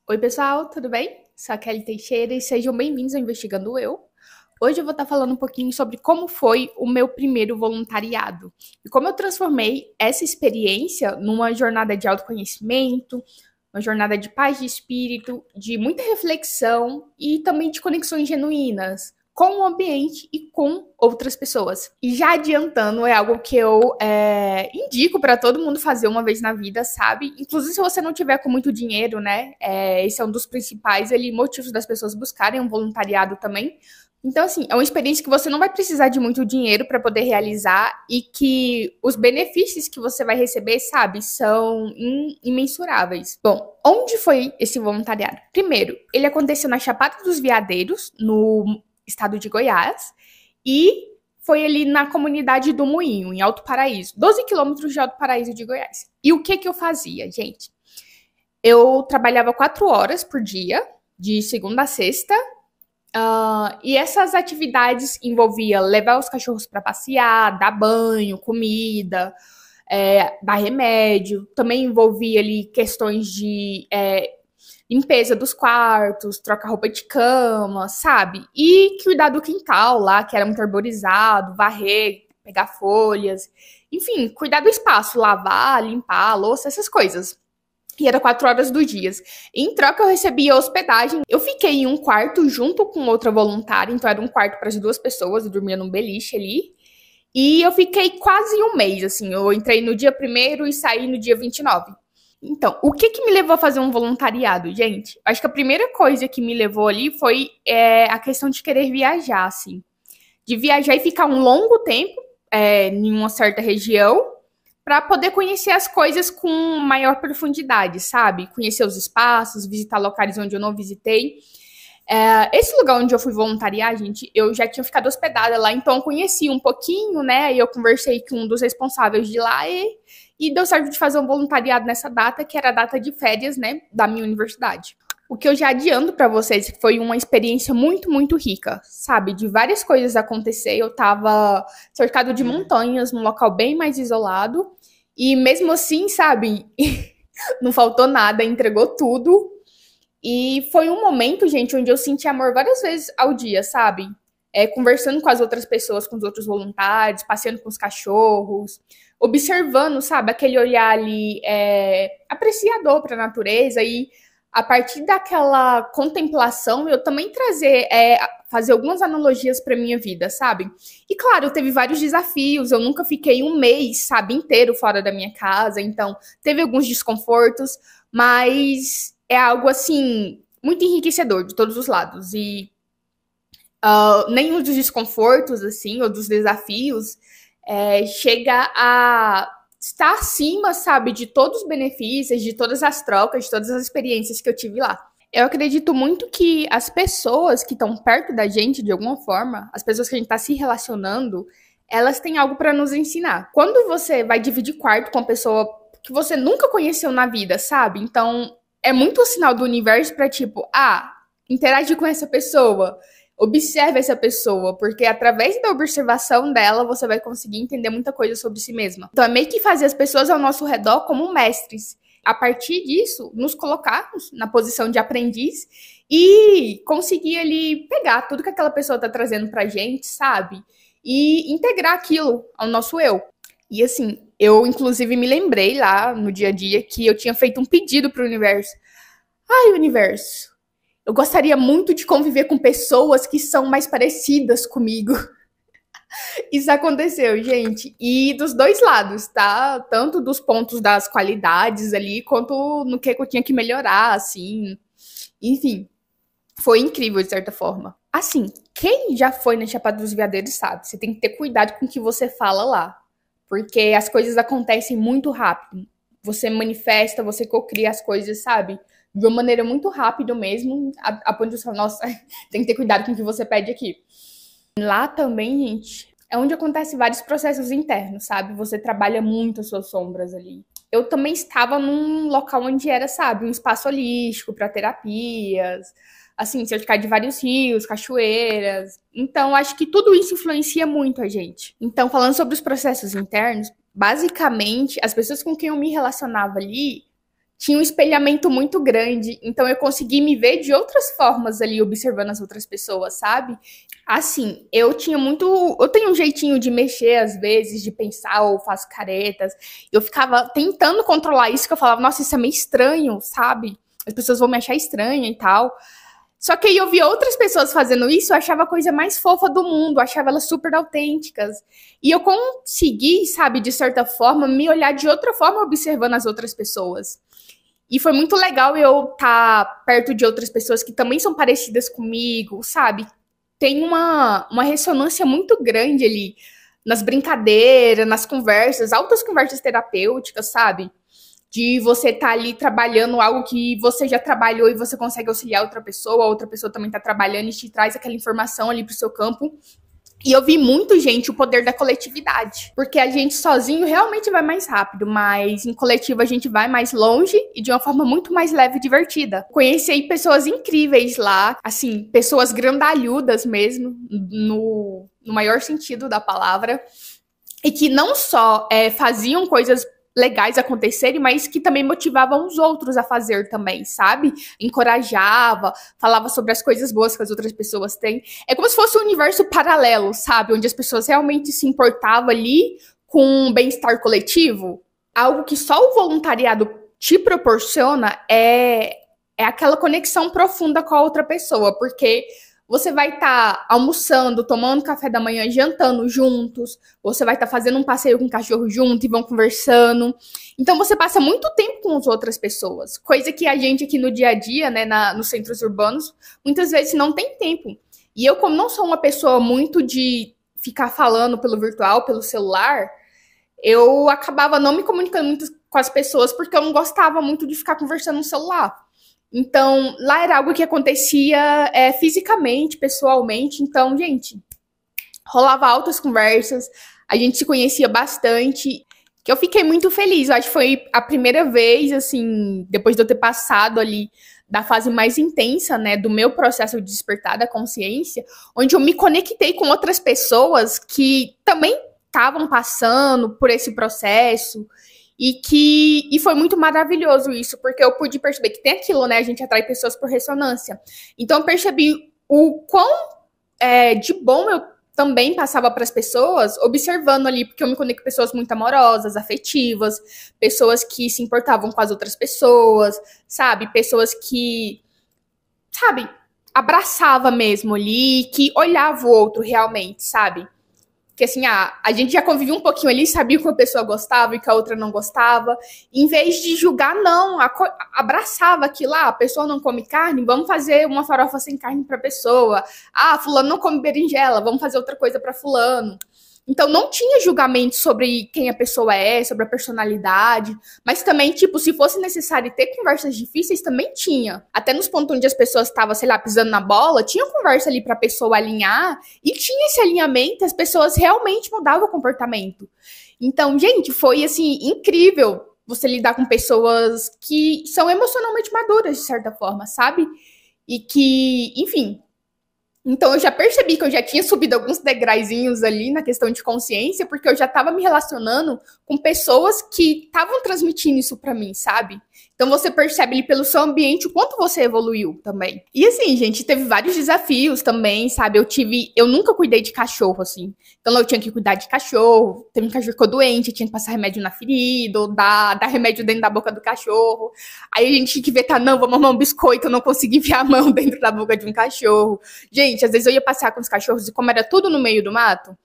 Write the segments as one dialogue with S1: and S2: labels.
S1: Oi, pessoal, tudo bem? Sou a Kelly Teixeira e sejam bem-vindos ao Investigando Eu. Hoje eu vou estar falando um pouquinho sobre como foi o meu primeiro voluntariado e como eu transformei essa experiência numa jornada de autoconhecimento, uma jornada de paz de espírito, de muita reflexão e também de conexões genuínas com o ambiente e com outras pessoas. E já adiantando, é algo que eu indico para todo mundo fazer uma vez na vida, sabe? Inclusive, se você não tiver com muito dinheiro, né? Esse é um dos principais motivos das pessoas buscarem um voluntariado também. Então, assim, é uma experiência que você não vai precisar de muito dinheiro para poder realizar e que os benefícios que você vai receber, sabe, são imensuráveis. Bom, onde foi esse voluntariado? Primeiro, ele aconteceu na Chapada dos Veadeiros, no estado de Goiás, e foi ali na comunidade do Moinho, em Alto Paraíso, 12 quilômetros de Alto Paraíso de Goiás. E o que que eu fazia, gente? Eu trabalhava 4 horas por dia, de segunda a sexta, e essas atividades envolvia levar os cachorros para passear, dar banho, comida, dar remédio. Também envolvia ali questões de limpeza dos quartos, trocar roupa de cama, sabe? E cuidar do quintal lá, que era muito arborizado, varrer, pegar folhas. Enfim, cuidar do espaço, lavar, limpar, louça, essas coisas. E era 4 horas do dia. Em troca, eu recebia hospedagem. Eu fiquei em um quarto junto com outra voluntária, então era um quarto para as duas pessoas, eu dormia num beliche ali. E eu fiquei quase um mês, assim. Eu entrei no dia primeiro e saí no dia 29. Então, o que que me levou a fazer um voluntariado, gente? Acho que a primeira coisa que me levou ali foi a questão de querer viajar, assim. De viajar e ficar um longo tempo em uma certa região para poder conhecer as coisas com maior profundidade, sabe? Conhecer os espaços, visitar locais onde eu não visitei. Esse lugar onde eu fui voluntariar, gente, eu já tinha ficado hospedada lá, então eu conheci um pouquinho, né? E eu conversei com um dos responsáveis de lá e deu certo de fazer um voluntariado nessa data, que era a data de férias, né, da minha universidade. O que eu já adianto para vocês é que foi uma experiência muito, muito rica, sabe? De várias coisas acontecer. Eu tava cercado de montanhas, num local bem mais isolado, e mesmo assim, sabe, não faltou nada, entregou tudo. E foi um momento, gente, onde eu senti amor várias vezes ao dia, sabe? Conversando com as outras pessoas, com os outros voluntários, passeando com os cachorros, observando, sabe, aquele olhar ali apreciador para a natureza e a partir daquela contemplação eu também fazer algumas analogias para minha vida, sabe? E claro, teve vários desafios, eu nunca fiquei um mês, sabe, inteiro fora da minha casa, então teve alguns desconfortos, mas é algo assim muito enriquecedor de todos os lados e nenhum dos desconfortos assim ou dos desafios chega a estar acima, sabe, de todos os benefícios, de todas as trocas, de todas as experiências que eu tive lá. Eu acredito muito que as pessoas que estão perto da gente, de alguma forma, as pessoas que a gente está se relacionando, elas têm algo para nos ensinar. Quando você vai dividir quarto com uma pessoa que você nunca conheceu na vida, sabe? Então, é muito o sinal do universo para tipo, interagir com essa pessoa, observe essa pessoa, porque através da observação dela você vai conseguir entender muita coisa sobre si mesma. Então é meio que fazer as pessoas ao nosso redor como mestres. A partir disso, nos colocarmos na posição de aprendiz e conseguir ali pegar tudo que aquela pessoa tá trazendo pra gente, sabe? E integrar aquilo ao nosso eu. E assim, eu inclusive me lembrei lá no dia a dia que eu tinha feito um pedido pro universo. Ai, universo, eu gostaria muito de conviver com pessoas que são mais parecidas comigo. Isso aconteceu, gente. E dos dois lados, tá? Tanto dos pontos das qualidades ali, quanto no que eu tinha que melhorar, assim. Enfim, foi incrível de certa forma. Assim, quem já foi na Chapada dos Veadeiros sabe, você tem que ter cuidado com o que você fala lá. Porque as coisas acontecem muito rápido. Você manifesta, você cocria as coisas, sabe? De uma maneira muito rápida mesmo, a ponto de você falar, nossa, tem que ter cuidado com o que você pede aqui. Lá também, gente, é onde acontecem vários processos internos, sabe? Você trabalha muito as suas sombras ali. Eu também estava num local onde era, sabe, um espaço holístico para terapias, assim, cercado de vários rios, cachoeiras. Então, acho que tudo isso influencia muito a gente. Então, falando sobre os processos internos, basicamente, as pessoas com quem eu me relacionava ali tinha um espelhamento muito grande, então eu consegui me ver de outras formas ali, observando as outras pessoas, sabe? Assim, eu tenho um jeitinho de mexer às vezes, de pensar ou faço caretas. Eu ficava tentando controlar isso, que eu falava, nossa, isso é meio estranho, sabe? As pessoas vão me achar estranha e tal. Só que aí eu vi outras pessoas fazendo isso, eu achava a coisa mais fofa do mundo, eu achava elas super autênticas. E eu consegui, sabe, de certa forma, me olhar de outra forma observando as outras pessoas. E foi muito legal eu estar perto de outras pessoas que também são parecidas comigo, sabe? Tem uma ressonância muito grande ali nas brincadeiras, nas conversas, altas conversas terapêuticas, sabe? De você estar ali trabalhando algo que você já trabalhou e você consegue auxiliar a outra pessoa também está trabalhando e te traz aquela informação ali para o seu campo. E eu vi muito, gente, o poder da coletividade. Porque a gente sozinho realmente vai mais rápido, mas em coletivo a gente vai mais longe e de uma forma muito mais leve e divertida. Conheci pessoas incríveis lá, assim, pessoas grandalhudas mesmo, no maior sentido da palavra. E que não só faziam coisas legais acontecerem, mas que também motivavam os outros a fazer também, sabe? Encorajava, falava sobre as coisas boas que as outras pessoas têm. É como se fosse um universo paralelo, sabe? Onde as pessoas realmente se importavam ali com um bem-estar coletivo. Algo que só o voluntariado te proporciona é aquela conexão profunda com a outra pessoa, porque você vai estar almoçando, tomando café da manhã, jantando juntos. Você vai estar fazendo um passeio com o cachorro junto e vão conversando. Então, você passa muito tempo com as outras pessoas. Coisa que a gente aqui no dia a dia, né, nos centros urbanos, muitas vezes não tem tempo. E eu, como não sou uma pessoa muito de ficar falando pelo virtual, pelo celular, eu acabava não me comunicando muito com as pessoas porque eu não gostava muito de ficar conversando no celular. Então, lá era algo que acontecia fisicamente, pessoalmente. Então, gente, rolava altas conversas, a gente se conhecia bastante, que eu fiquei muito feliz. Eu acho que foi a primeira vez, assim, depois de eu ter passado ali da fase mais intensa, né, do meu processo de despertar da consciência, onde eu me conectei com outras pessoas que também estavam passando por esse processo. E foi muito maravilhoso isso, porque eu pude perceber que tem aquilo, né? A gente atrai pessoas por ressonância. Então eu percebi o quão de bom eu também passava para as pessoas, observando ali, porque eu me conecto com pessoas muito amorosas, afetivas, pessoas que se importavam com as outras pessoas, sabe? Pessoas que, sabe, abraçava mesmo ali, que olhava o outro realmente, sabe? Que assim, a gente já convivia um pouquinho ali, sabia que uma pessoa gostava e que a outra não gostava. Em vez de julgar, não, abraçava aquilo lá, a pessoa não come carne, vamos fazer uma farofa sem carne pra pessoa. Ah, fulano não come berinjela, vamos fazer outra coisa pra fulano. Então não tinha julgamento sobre quem a pessoa é, sobre a personalidade, mas também, tipo, se fosse necessário ter conversas difíceis, também tinha. Até nos pontos onde as pessoas estavam, sei lá, pisando na bola, tinha conversa ali pra pessoa alinhar, e tinha esse alinhamento, as pessoas realmente mudavam o comportamento. Então, gente, foi, assim, incrível você lidar com pessoas que são emocionalmente maduras, de certa forma, sabe? E que, enfim, então eu já percebi que eu já tinha subido alguns degraizinhos ali na questão de consciência, porque eu já estava me relacionando com pessoas que estavam transmitindo isso para mim, sabe? Então você percebe ali pelo seu ambiente o quanto você evoluiu também. E assim, gente, teve vários desafios também, sabe? Eu nunca cuidei de cachorro, assim. Então eu tinha que cuidar de cachorro, teve um cachorro que ficou doente, eu tinha que passar remédio na ferida, ou dar remédio dentro da boca do cachorro. Aí a gente tinha que ver, tá, não, vamos arrumar um biscoito, eu não consegui enfiar a mão dentro da boca de um cachorro. Gente, às vezes eu ia passear com os cachorros e como era tudo no meio do mato,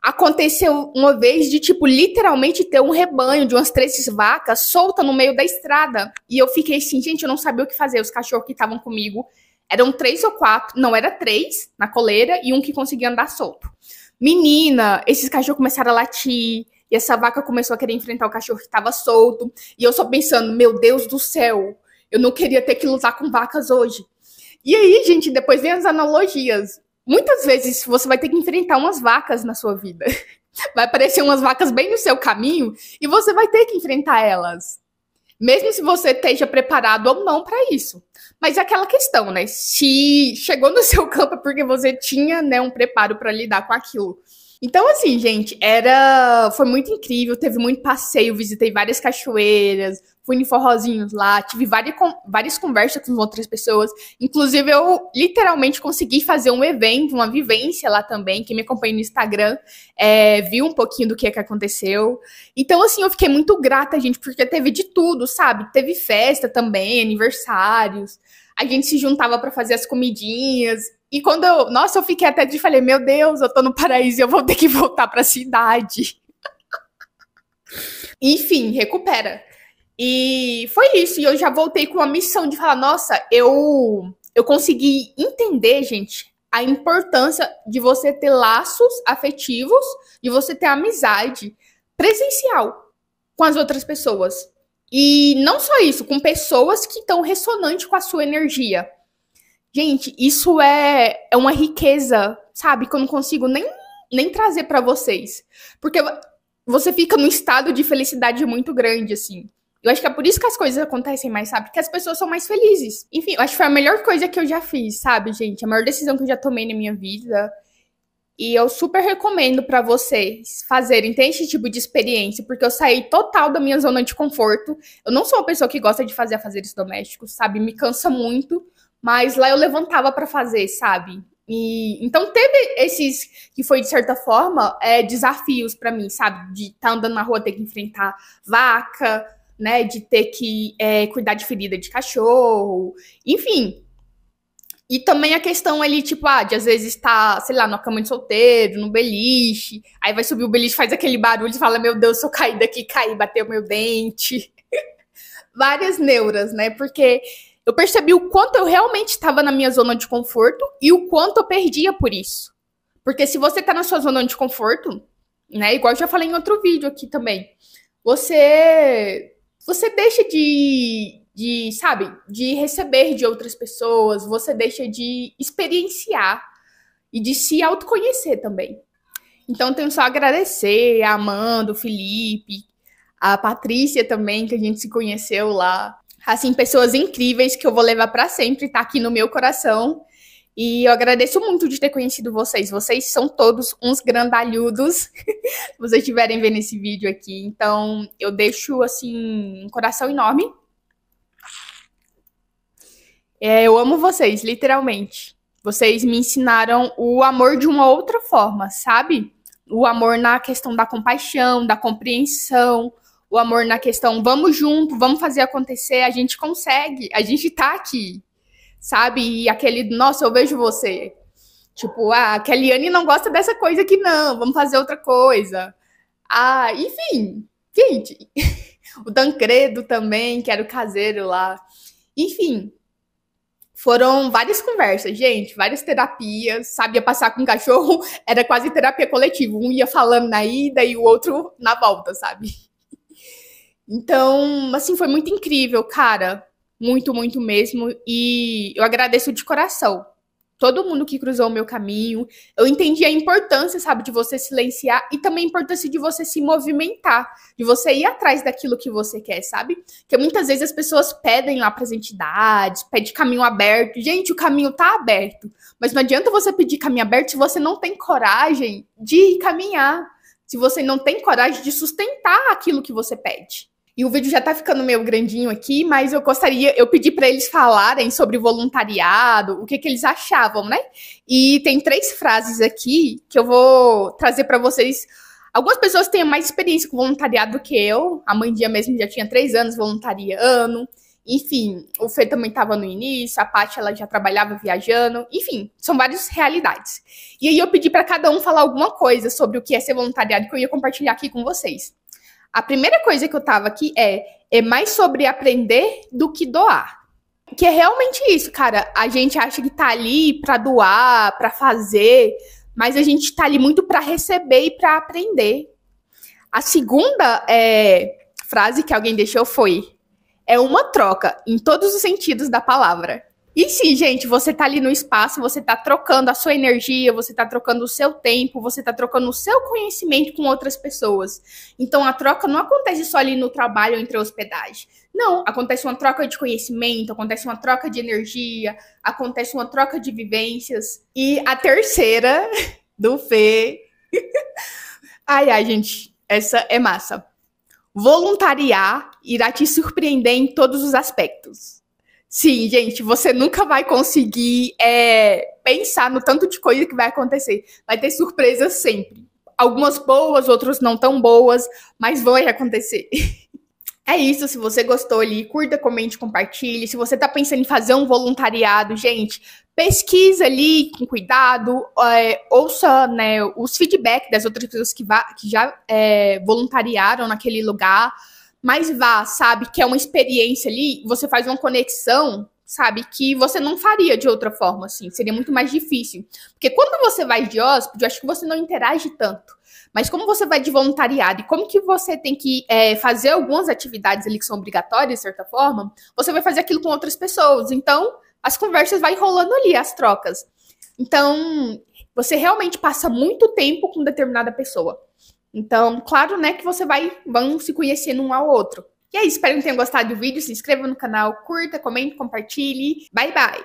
S1: aconteceu uma vez de, tipo, literalmente ter um rebanho de umas 3 vacas solta no meio da estrada. E eu fiquei assim, gente, eu não sabia o que fazer. Os cachorros que estavam comigo eram 3 ou 4, não, era 3 na coleira e um que conseguia andar solto. Menina, esses cachorros começaram a latir e essa vaca começou a querer enfrentar o cachorro que estava solto. E eu só pensando, meu Deus do céu, eu não queria ter que lutar com vacas hoje. E aí, gente, depois vem as analogias. Muitas vezes você vai ter que enfrentar umas vacas na sua vida. Vai aparecer umas vacas bem no seu caminho e você vai ter que enfrentar elas. Mesmo se você esteja preparado ou não para isso. Mas é aquela questão, né? Se chegou no seu campo é porque você tinha, né, um preparo para lidar com aquilo. Então, assim, gente, foi muito incrível, teve muito passeio, visitei várias cachoeiras, fui em forrozinhos lá, tive várias conversas com outras pessoas. Inclusive, eu literalmente consegui fazer um evento, uma vivência lá também. Quem me acompanha no Instagram viu um pouquinho do que aconteceu. Então, assim, eu fiquei muito grata, gente, porque teve de tudo, sabe? Teve festa também, aniversários. A gente se juntava para fazer as comidinhas. E quando eu fiquei até de falei, meu Deus, eu tô no paraíso e eu vou ter que voltar pra cidade. Enfim, recupera. E foi isso. E eu já voltei com a missão de falar, nossa, eu consegui entender, gente, a importância de você ter laços afetivos, de você ter amizade presencial com as outras pessoas. E não só isso, com pessoas que estão ressonantes com a sua energia. Gente, isso é uma riqueza, sabe? Que eu não consigo nem trazer pra vocês. Porque você fica num estado de felicidade muito grande, assim. Eu acho que é por isso que as coisas acontecem mais, sabe? Porque as pessoas são mais felizes. Enfim, eu acho que foi a melhor coisa que eu já fiz, sabe, gente? A maior decisão que eu já tomei na minha vida. E eu super recomendo pra vocês fazerem, ter esse tipo de experiência, porque eu saí total da minha zona de conforto. Eu não sou uma pessoa que gosta de fazer afazeres domésticos, sabe? Me cansa muito, mas lá eu levantava pra fazer, sabe? E então teve esses que foi de certa forma desafios pra mim, sabe? De estar andando na rua, ter que enfrentar vaca, né? De ter que cuidar de ferida de cachorro, enfim. E também a questão ali, tipo, de às vezes estar, sei lá, numa cama de solteiro, no beliche, aí vai subir o beliche, faz aquele barulho e fala, meu Deus, se eu cair daqui, caí, bateu meu dente. Várias neuras, né? Porque eu percebi o quanto eu realmente estava na minha zona de conforto e o quanto eu perdia por isso. Porque se você tá na sua zona de conforto, né? Igual eu já falei em outro vídeo aqui também, você deixa sabe, de receber de outras pessoas, você deixa de experienciar e de se autoconhecer também. Então, tenho só a agradecer a Amanda, o Felipe, a Patrícia também, que a gente se conheceu lá. Assim, pessoas incríveis que eu vou levar para sempre, tá aqui no meu coração. E eu agradeço muito de ter conhecido vocês. Vocês são todos uns grandalhudos, se vocês estiverem vendo esse vídeo aqui. Então, eu deixo, assim, um coração enorme. Eu amo vocês, literalmente. Vocês me ensinaram o amor de uma outra forma, sabe? O amor na questão da compaixão, da compreensão, o amor na questão vamos junto, vamos fazer acontecer, a gente consegue, a gente tá aqui, sabe? E aquele, nossa, eu vejo você. Tipo, a Kellyanne não gosta dessa coisa aqui não, vamos fazer outra coisa. Enfim, gente. O Tancredo também, que era o caseiro lá. Enfim, foram várias conversas, gente, várias terapias, sabia passar com o cachorro, era quase terapia coletiva, um ia falando na ida e o outro na volta, sabe? Então, assim, foi muito incrível, cara, muito, muito mesmo, e eu agradeço de coração todo mundo que cruzou o meu caminho. Eu entendi a importância, sabe, de você silenciar e também a importância de você se movimentar, de você ir atrás daquilo que você quer, sabe? Porque muitas vezes as pessoas pedem lá pras entidades, pede caminho aberto. Gente, o caminho tá aberto, mas não adianta você pedir caminho aberto se você não tem coragem de caminhar, se você não tem coragem de sustentar aquilo que você pede. E o vídeo já tá ficando meio grandinho aqui, mas eu pedi para eles falarem sobre voluntariado, o que eles achavam, né? E tem 3 frases aqui que eu vou trazer para vocês. Algumas pessoas têm mais experiência com voluntariado do que eu. A Mandinha mesmo já tinha 3 anos voluntariando. Enfim, o Fê também estava no início, a Paty, ela já trabalhava viajando. Enfim, são várias realidades. E aí eu pedi para cada um falar alguma coisa sobre o que é ser voluntariado, que eu ia compartilhar aqui com vocês. A primeira coisa que eu tava aqui é mais sobre aprender do que doar. Que é realmente isso, cara. A gente acha que tá ali pra doar, pra fazer, mas a gente tá ali muito pra receber e pra aprender. A segunda frase que alguém deixou foi: é uma troca, em todos os sentidos da palavra. E sim, gente, você tá ali no espaço, você tá trocando a sua energia, você tá trocando o seu tempo, você tá trocando o seu conhecimento com outras pessoas. Então a troca não acontece só ali no trabalho ou entre hospedagem. Não, acontece uma troca de conhecimento, acontece uma troca de energia, acontece uma troca de vivências. E a terceira, do Fê. Ai, gente, essa é massa. Voluntariar irá te surpreender em todos os aspectos. Sim, gente, você nunca vai conseguir pensar no tanto de coisa que vai acontecer. Vai ter surpresas sempre. Algumas boas, outras não tão boas, mas vai acontecer. É isso, se você gostou ali, curta, comente, compartilhe. Se você tá pensando em fazer um voluntariado, gente, pesquisa ali com cuidado, ouça, né, os feedbacks das outras pessoas que já voluntariaram naquele lugar, mas vá, sabe, que é uma experiência ali, você faz uma conexão, sabe, que você não faria de outra forma, assim, seria muito mais difícil. Porque quando você vai de hóspede, eu acho que você não interage tanto. Mas como você vai de voluntariado e como que você tem que fazer algumas atividades ali que são obrigatórias, de certa forma, você vai fazer aquilo com outras pessoas. Então, as conversas vai rolando ali, as trocas. Então, você realmente passa muito tempo com determinada pessoa. Então, claro, né, que vão se conhecendo um ao outro. E é isso, espero que tenham gostado do vídeo. Se inscreva no canal, curta, comente, compartilhe. Bye, bye!